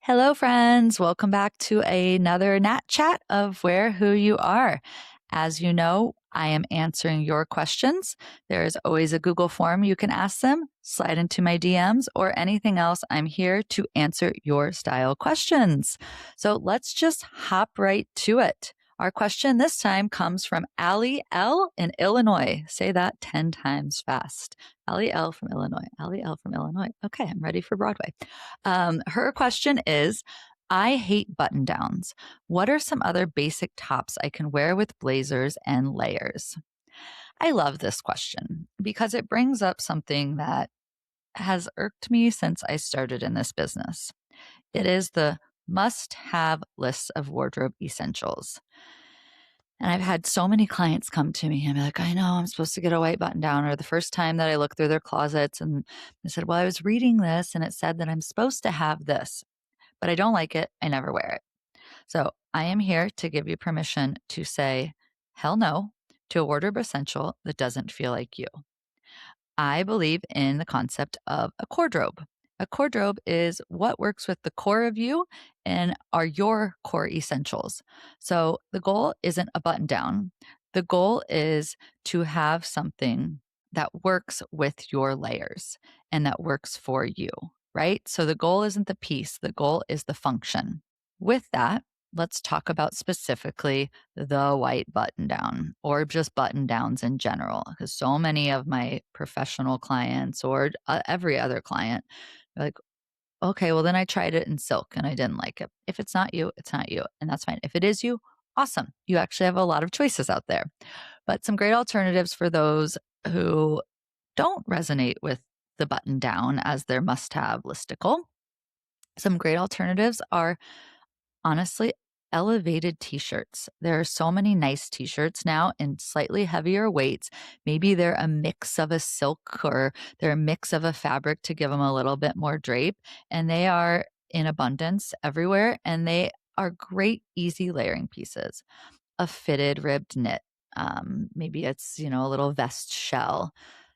Hello, friends. Welcome back to another Nat Chat of Where Who You Are. As you know, I am answering your questions. There is always a Google form you can ask them, slide into my DMs, or anything else. I'm here to answer your style questions. So let's just hop right to it. Our question this time comes from Allie L. in Illinois. Say that 10 times fast. Allie L. from Illinois. Allie L. from Illinois. Okay, I'm ready for Broadway. Her question is, I hate button downs. What are some other basic tops I can wear with blazers and layers? I love this question because it brings up something that has irked me since I started in this business. It is the must have list of wardrobe essentials. And I've had so many clients come to me and be like, I know I'm supposed to get a white button down. Or the first time that I looked through their closets and they said, well, I was reading this and it said that I'm supposed to have this, but I don't like it. I never wear it. So I am here to give you permission to say hell no to a wardrobe essential that doesn't feel like you. I believe in the concept of a wardrobe. A wardrobe is what works with the core of you and are your core essentials. So the goal isn't a button down. The goal is to have something that works with your layers and that works for you, right? So the goal isn't the piece, the goal is the function. With that, let's talk about specifically the white button down or just button downs in general. Because so many of my professional clients or every other client are like, okay, well, then I tried it in silk and I didn't like it. If it's not you, it's not you. And that's fine. If it is you, awesome. You actually have a lot of choices out there. But some great alternatives for those who don't resonate with the button down as their must have listicle. Some great alternatives are honestly, elevated t-shirts. There are so many nice t-shirts now in slightly heavier weights. Maybe they're a mix of a silk or they're a mix of a fabric to give them a little bit more drape. And they are in abundance everywhere. And they are great, easy layering pieces. A fitted ribbed knit. Maybe it's, a little vest shell.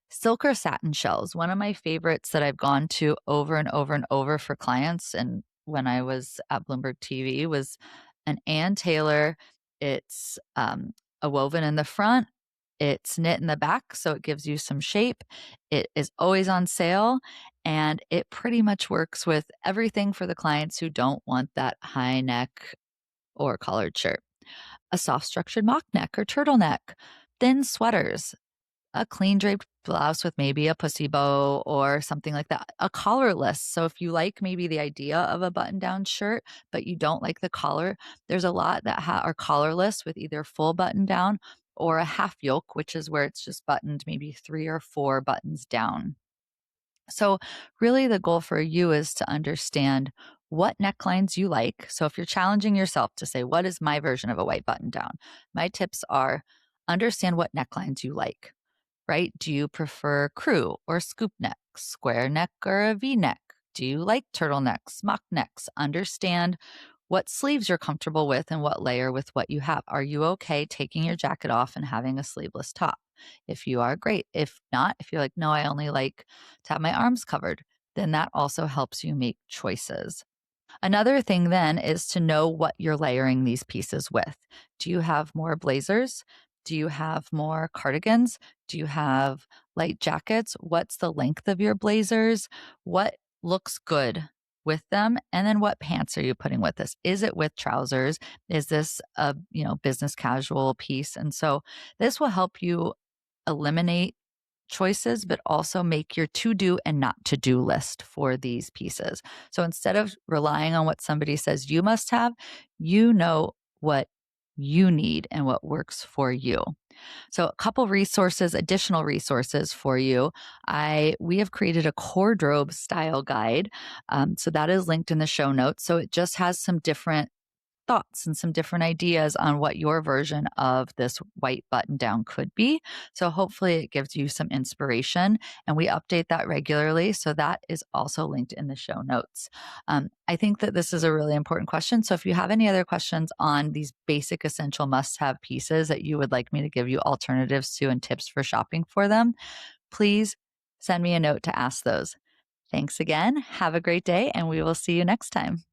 Silk or satin shells, one of my favorites that I've gone to over and over and over for clients. And when I was at Bloomberg TV was an Ann Taylor. It's a woven in the front. It's knit in the back, so it gives you some shape. It is always on sale, and it pretty much works with everything for the clients who don't want that high neck or collared shirt. A soft structured mock neck or turtleneck, thin sweaters, a clean draped blouse with maybe a pussy bow or something like that. A collarless. So if you like maybe the idea of a button down shirt, but you don't like the collar, there's a lot that are collarless with either full button down or a half yoke, which is where it's just buttoned maybe 3 or 4 buttons down. So really the goal for you is to understand what necklines you like. So if you're challenging yourself to say, what is my version of a white button down? My tips are understand what necklines you like, right? Do you prefer crew or scoop neck, square neck or a V neck? Do you like turtlenecks, mock necks? Understand what sleeves you're comfortable with and what layer with what you have. Are you okay taking your jacket off and having a sleeveless top? If you are, great. If not, if you're like, no, I only like to have my arms covered, then that also helps you make choices. Another thing then is to know what you're layering these pieces with. Do you have more blazers? Do you have more cardigans? Do you have light jackets? What's the length of your blazers? What looks good with them? And then what pants are you putting with this? Is it with trousers? Is this a, business casual piece? And so this will help you eliminate choices, but also make your to do and not to do list for these pieces. So instead of relying on what somebody says you must have, you know what you need and what works for you. So a couple resources, additional resources for you. We have created a wardrobe style guide. So that is linked in the show notes. So it just has some different thoughts and some different ideas on what your version of this white button down could be. So hopefully it gives you some inspiration, and we update that regularly. So that is also linked in the show notes. I think that this is a really important question. So if you have any other questions on these basic essential must have pieces that you would like me to give you alternatives to and tips for shopping for them, please send me a note to ask those. Thanks again. Have a great day, and we will see you next time.